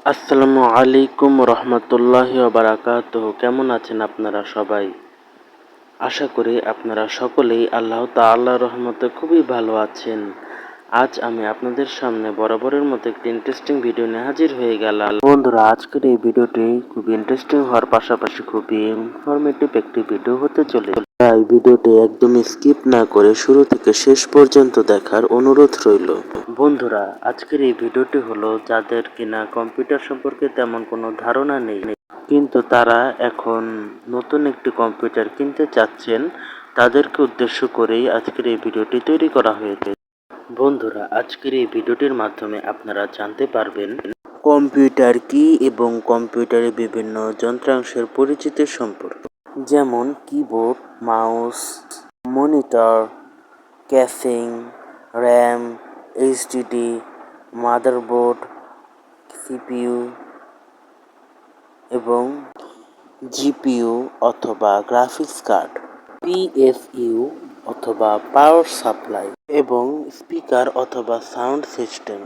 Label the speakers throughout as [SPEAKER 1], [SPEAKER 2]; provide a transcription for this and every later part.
[SPEAKER 1] আসসালামু আলাইকুম রহমতুল্লাহি ওয়া বারাকাতুহু। কেমন আছেন আপনারা সবাই? আশা করি আপনারা সকলেই আল্লাহ তাআলার রহমতে খুবই ভালো আছেন। আজ আমি আপনাদের সামনে বরাবরের মতো একটি ইন্টারেস্টিং ভিডিও নিয়ে হাজির হয়ে গেলাম। বন্ধুরা, আজকের এই ভিডিওটি খুবই ইন্টারেস্টিং হওয়ার পাশাপাশি খুবই ইনফরমেটিভ একটি ভিডিও হতে চলেছে। তাই ভিডিওটি একদম স্কিপ না করে শুরু থেকে শেষ পর্যন্ত দেখার অনুরোধ রইল। বন্ধুরা, আজকের এই ভিডিওটি হলো যাদের কিনা কম্পিউটার সম্পর্কে তেমন কোনো ধারণা নেই, কিন্তু তারা এখন নতুন একটি কম্পিউটার কিনতে চাচ্ছেন, তাদেরকে উদ্দেশ্য করেই আজকের এই ভিডিওটি তৈরি করা হয়েছে। বন্ধুরা, আজকের এই ভিডিওটির মাধ্যমে আপনারা জানতে পারবেন কম্পিউটার কি এবং কম্পিউটারের বিভিন্ন যন্ত্রাংশের পরিচিতি সম্পর্কে, যেমন keyboard, mouse, monitor, casing, RAM, HDD, motherboard, CPU এবং জিপিইউ অথবা গ্রাফিক্স কার্ড, পিএসইউ অথবা পাওয়ার সাপ্লাই এবং স্পিকার অথবা সাউন্ড সিস্টেম,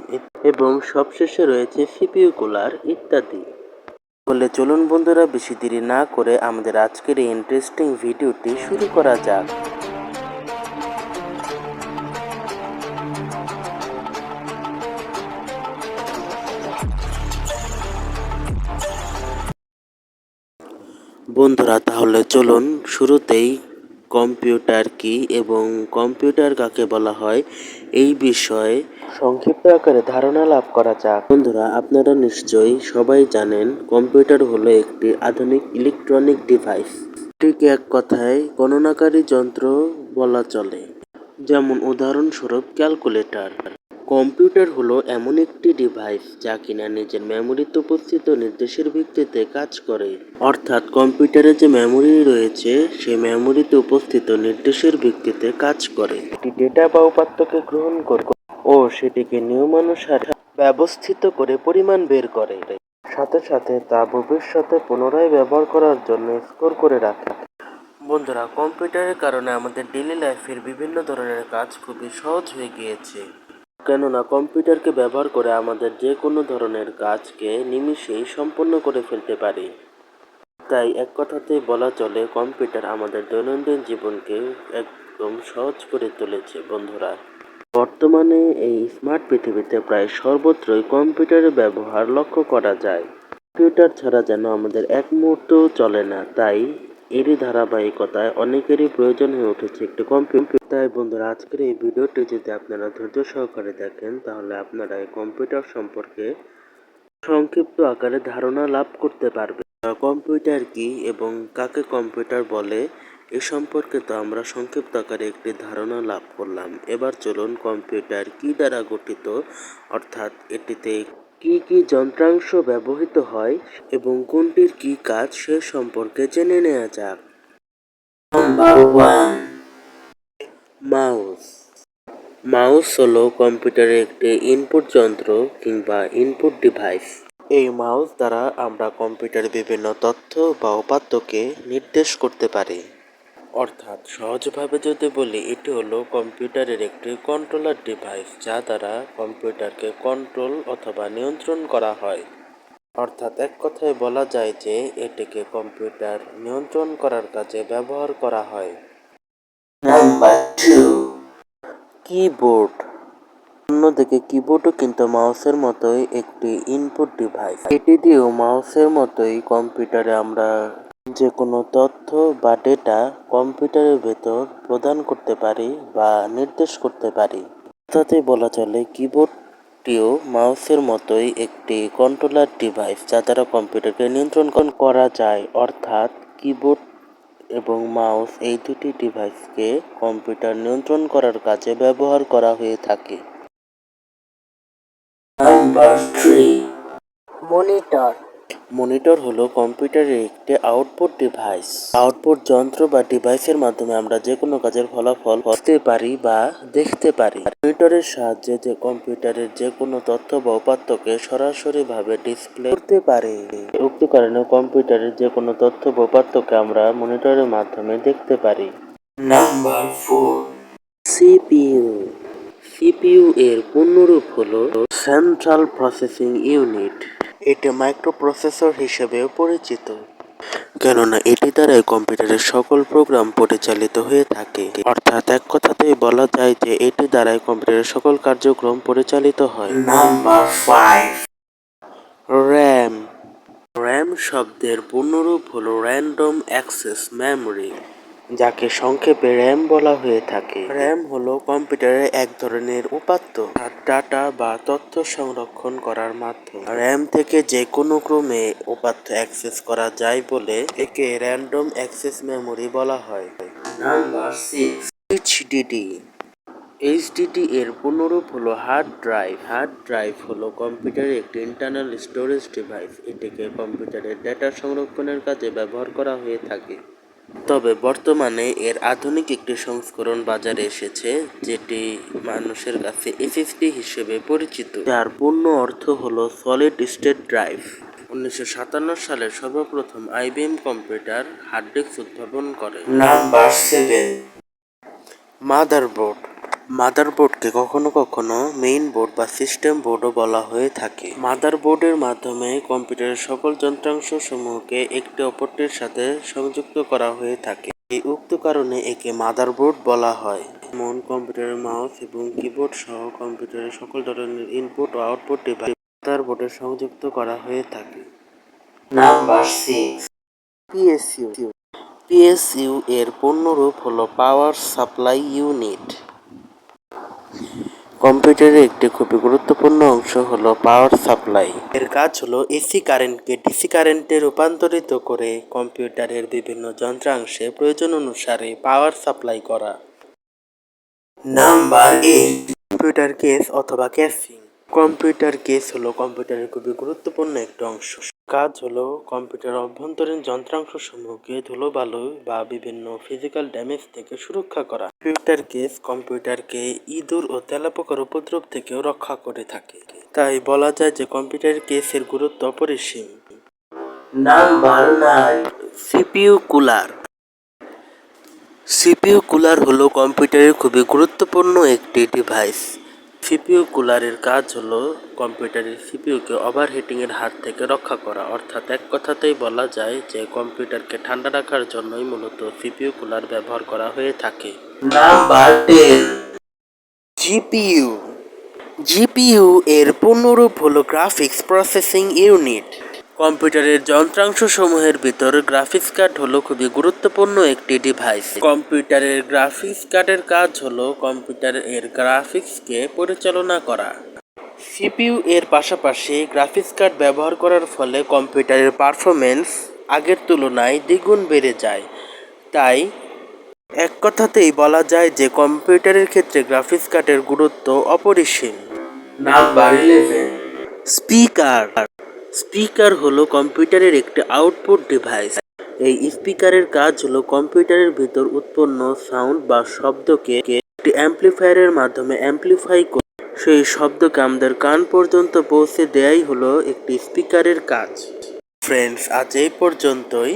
[SPEAKER 1] এবং সবশেষে রয়েছে সিপিইউ কুলার ইত্যাদি। বলে চলুন বন্ধুরা, বেশি দেরি না করে আমাদের আজকের এই ইন্টারেস্টিং ভিডিওটি শুরু করা যাক। বন্ধুরা, তাহলে চলুন শুরুতেই কম্পিউটার কি এবং কম্পিউটার কাকে বলা হয় এই বিষয়ে সংক্ষিপ্ত আকারে ধারণা লাভ করা যাক। বন্ধুরা, আপনারা নিশ্চয়ই সবাই জানেন কম্পিউটার হলো একটি আধুনিক ইলেকট্রনিক ডিভাইস। ঠিক এক কথায় গণনাকারী যন্ত্র বলা চলে। যেমন উদাহরণস্বরূপ ক্যালকুলেটর। কম্পিউটার হলো এমন একটি ডিভাইস যা কিনা নিজের মেমোরিতে উপস্থিত নির্দেশের ভিত্তিতে কাজ করে। অর্থাৎ কম্পিউটারে যে মেমোরি রয়েছে সেই মেমোরিতে উপস্থিত নির্দেশের ভিত্তিতে কাজ করে। এটি ডেটা বা উপাত্তকে গ্রহণ করে ও সেটিকে নিয়মানুসারে ব্যবস্থিত করে পরিমাণ বের করে, সাথে সাথে তা ভবিষ্যতে পুনরায় ব্যবহার করার জন্য স্টোর করে রাখে। বন্ধুরা, কম্পিউটারের কারণে আমাদের ডেইলি লাইফের বিভিন্ন ধরনের কাজ খুবই সহজ হয়ে গিয়েছে। কেননা কম্পিউটারকে ব্যবহার করে আমাদের যে কোনো ধরনের কাজকে নিমিষেই সম্পন্ন করে ফেলতে পারি। তাই এক কথাতেই বলা চলে কম্পিউটার আমাদের দৈনন্দিন জীবনকে একদম সহজ করে তুলেছে। বন্ধুরা, বর্তমানে এই স্মার্ট পৃথিবীতে প্রায় সর্বত্রই কম্পিউটারের ব্যবহার লক্ষ্য করা যায়। কম্পিউটার ছাড়া যেন আমাদের এক মুহূর্তও চলে না। তাই এরই ধারাবাহিকতায় অনেকেরই প্রয়োজন হয়ে উঠেছে একটি কম্পিউটার। তাই বন্ধুরা, আজকের এই ভিডিওটি যদি আপনারা ধৈর্য সহকারে দেখেন, তাহলে আপনারা এই কম্পিউটার সম্পর্কে সংক্ষিপ্ত আকারে ধারণা লাভ করতে পারবেন। কম্পিউটার কি এবং কাকে কম্পিউটার বলে এ সম্পর্কে তো আমরা সংক্ষিপ্ত আকারে একটি ধারণা লাভ করলাম। এবার চলুন কম্পিউটার কি দ্বারা গঠিত, অর্থাৎ এটিতে কি কি যন্ত্রাংশ ব্যবহৃত হয় এবং কোনটির কি কাজ সে সম্পর্কে জেনে নেওয়া যাক। Number 1, mouse. মাউস হলো কম্পিউটারের একটি ইনপুট যন্ত্র কিংবা ইনপুট ডিভাইস। এই মাউস দ্বারা আমরা কম্পিউটারে বিভিন্ন তথ্য বা উপাত্তকে নির্দেশ করতে পারি। অর্থাৎ সহজভাবে যদি বলি, এটি হলো কম্পিউটারের একটি কন্ট্রোলার ডিভাইস, যা দ্বারা কম্পিউটারকে কন্ট্রোল অথবা নিয়ন্ত্রণ করা হয়। অর্থাৎ এক কথায় বলা যায় যে এটিকে কম্পিউটার নিয়ন্ত্রণ করার কাজে ব্যবহার করা হয়। Number 2, keyboard. অন্যদিকে কিবোর্ডও কিন্তু মাউসের মতোই একটি ইনপুট ডিভাইস। এটি দিয়েও মাউসের মতোই কম্পিউটারে আমরা যে কোনো তথ্য বা ডেটা কম্পিউটারের ভেতর প্রদান করতে পারি বা নির্দেশ করতে পারি। অর্থাৎই বলা চলে কিবোর্ডটিও মাউসের মতোই একটি কন্ট্রোলার ডিভাইস, যা দ্বারা কম্পিউটারকে নিয়ন্ত্রণ করা যায়। অর্থাৎ কিবোর্ড এবং মাউস এই দুটি ডিভাইসকে কম্পিউটার নিয়ন্ত্রণ করার কাজে ব্যবহার করা হয়ে থাকে। Number 3, monitor. মনিটর হলো কম্পিউটারের একটি আউটপুট ডিভাইস। আউটপুট যন্ত্র বা ডিভাইসের মাধ্যমে আমরা যে কোনো কাজের ফলাফল বুঝতে পারি বা দেখতে পারি। মনিটরের সাহায্যে যে কম্পিউটারের যে কোনো তথ্য বা উপাত্তকে সরাসরি ভাবে ডিসপ্লে করতে পারে। উক্ত কারণে কম্পিউটারের যে কোনো তথ্য বা উপাত্তকে আমরা মনিটরের মাধ্যমে দেখতে পারি। Number 4, CPU. সিপিইউ এর পূর্ণরূপ হলো সেন্ট্রাল প্রসেসিং ইউনিট। এটি মাইক্রোপ্রসেসর হিসেবেও পরিচিত, কেননা এটি দ্বারাই কম্পিউটারের সকল প্রোগ্রাম পরিচালিত হয়ে থাকে। অর্থাৎ এক কথাতেই বলা যায় যে এটি দ্বারাই কম্পিউটারের সকল কার্যক্রম পরিচালিত হয়। Number 5, RAM. র্যাম শব্দের পূর্ণরূপ হলো র্যান্ডম অ্যাক্সেস মেমোরি, যাকে সংক্ষেপে র্যাম বলা হয়ে থাকে। র্যাম হলো কম্পিউটারের এক ধরনের উপাত্ত আর ডাটা বা তথ্য সংরক্ষণ করার মাধ্যম। র্যাম থেকে যে কোনো ক্রমে উপাত্ত অ্যাক্সেস করা যায় বলে একে র্যান্ডম অ্যাক্সেস মেমোরি বলা হয়। Number 6, HDD. এইচডিডি এর পূর্ণরূপ হলো হার্ড ড্রাইভ। হার্ড ড্রাইভ হলো কম্পিউটারের একটি ইন্টারনাল স্টোরেজ ডিভাইস। এটিকে কম্পিউটারের ডেটা সংরক্ষণের কাজে ব্যবহার করা হয়ে থাকে। তবে বর্তমানে এর আধুনিক একটি সংস্করণ বাজারে এসেছে, যেটি মানুষের কাছে এসএসডি হিসেবে পরিচিত, যার পূর্ণ অর্থ হলো সলিড স্টেট ড্রাইভ। 1957 সালে সর্বপ্রথম আইবিএম কম্পিউটার হার্ড ডিস্ক উদ্ভাবন করে। Number 7, motherboard. মাদারবোর্ডকে কখনো কখনো মেইন বোর্ড বা সিস্টেম বোর্ডও বলা হয়ে থাকে। মাদারবোর্ডের মাধ্যমে কম্পিউটারের সকল যন্ত্রাংশ সমূহকে একটি অপরটির সাথে সংযুক্ত করা হয়ে থাকে। এই উক্ত কারণে একে মাদারবোর্ড বলা হয়। যেমন কম্পিউটারের মাউস এবং কিবোর্ড সহ কম্পিউটারের সকল ধরনের ইনপুট ও আউটপুট ডিভাইস মাদারবোর্ডে সংযুক্ত করা হয়ে থাকে। Number 6, PSU. পিএসইউ এর পূর্ণরূপ হলো পাওয়ার সাপ্লাই ইউনিট। কম্পিউটারের একটি খুবই গুরুত্বপূর্ণ অংশ হলো পাওয়ার সাপ্লাই। এর কাজ হলো এসি কারেন্টকে ডিসি কারেন্টে রূপান্তরিত করে কম্পিউটারের বিভিন্ন যন্ত্রাংশে প্রয়োজন অনুসারে পাওয়ার সাপ্লাই করা। নাম্বার 8, কম্পিউটার কেস অথবা ক্যাসিং। কম্পিউটার কেস হলো কম্পিউটারের খুবই গুরুত্বপূর্ণ একটি অংশ। কাজ হলো কম্পিউটারের অভ্যন্তরীণ যন্ত্রাংশ সমূহকে ধুলোবালু বা বিভিন্ন ফিজিক্যাল ড্যামেজ থেকে সুরক্ষা করা। কম্পিউটার কেস কম্পিউটারকে ইঁদুর ও তেলাপোকার উপদ্রব থেকেও রক্ষা করে থাকে। তাই বলা যায় যে কম্পিউটার কেসের গুরুত্ব অপরিসীম। Number 9, CPU cooler. CPU cooler হলো কম্পিউটারের খুবই গুরুত্বপূর্ণ একটি ডিভাইস। সিপিইউ কুলারের কাজ হলো কম্পিউটারের সিপিইউকে ওভারহিটিংয়ের হাত থেকে রক্ষা করা। অর্থাৎ এক কথাতেই বলা যায় যে কম্পিউটারকে ঠান্ডা রাখার জন্যই মূলত সিপিইউ কুলার ব্যবহার করা হয়ে থাকে। Number 10, GPU. জিপিইউ এর পূর্ণরূপ হলো গ্রাফিক্স প্রসেসিং ইউনিট। কম্পিউটারের যন্ত্রাংশ সমূহের ভিতর গ্রাফিক্স কার্ড হলো খুবই গুরুত্বপূর্ণ একটি ডিভাইস। কম্পিউটারের গ্রাফিক্স কার্ডের কাজ হলো কম্পিউটারের গ্রাফিক্সকে পরিচালনা করা। সিপিইউ এর পাশাপাশি গ্রাফিক্স কার্ড ব্যবহার করার ফলে কম্পিউটারের পারফরমেন্স আগের তুলনায় দ্বিগুণ বেড়ে যায়। তাই এক কথাতেই বলা যায় যে কম্পিউটারের ক্ষেত্রে গ্রাফিক্স কার্ডের গুরুত্ব অপরিসীম। Number 11, speaker. স্পিকার হলো কম্পিউটারের একটি আউটপুট ডিভাইস। এই স্পিকারের কাজ হলো কম্পিউটারের ভিতর উৎপন্ন সাউন্ড বা শব্দকে একটি অ্যাম্প্লিফায়ারের মাধ্যমে অ্যাম্প্লিফাই করে সেই শব্দকে আমাদের কান পর্যন্ত পৌঁছে দেয়াই হলো একটি স্পিকারের কাজ। ফ্রেন্ডস, আজ এই পর্যন্তই।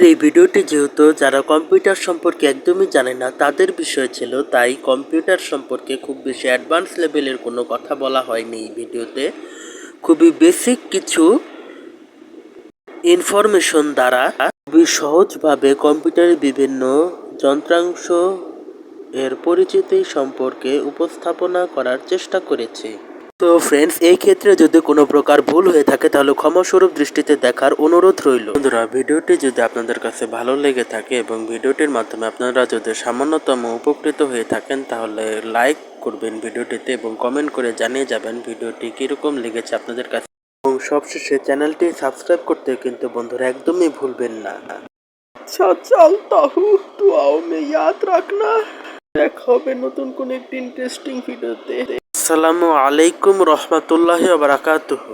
[SPEAKER 1] এই ভিডিওটি যেহেতু যারা কম্পিউটার সম্পর্কে একদমই জানে না তাদের বিষয় ছিল, তাই কম্পিউটার সম্পর্কে খুব বেশি অ্যাডভান্স লেভেলের কোনো কথা বলা হয়নি এই ভিডিওতে। খুবই বেসিক কিছু ইনফরমেশন দ্বারা খুবই সহজভাবে কম্পিউটারের বিভিন্ন যন্ত্রাংশ এর পরিচিতি সম্পর্কে উপস্থাপনা করার চেষ্টা করেছি। তো ফ্রেন্ডস, এই ক্ষেত্রে যদি কোনো প্রকার ভুল হয়ে থাকে তাহলে ক্ষমাস্বরূপ দৃষ্টিতে দেখার অনুরোধ রইল। বন্ধুরা, ভিডিওটি যদি আপনাদের কাছে ভালো লেগে থাকে এবং ভিডিওটির মাধ্যমে আপনারা যদি সামান্যতম উপকৃত হয়ে থাকেন তাহলে লাইক করবেন ভিডিওটিতে এবং কমেন্ট করে জানিয়ে যাবেন ভিডিওটি কীরকম লেগেছে আপনাদের কাছে। এবং সবশেষে চ্যানেলটি সাবস্ক্রাইব করতে কিন্তু বন্ধুরা একদমই ভুলবেন না। আচ্ছা, চলতা হু দুআও মে ইয়াদ রাখনা। দেখা হবে নতুন কোন একটি ইন্টারেস্টিং ভিডিওতে। আসসালামু আলাইকুম রহমতুল্লাহি ওয়া বারাকাতুহু।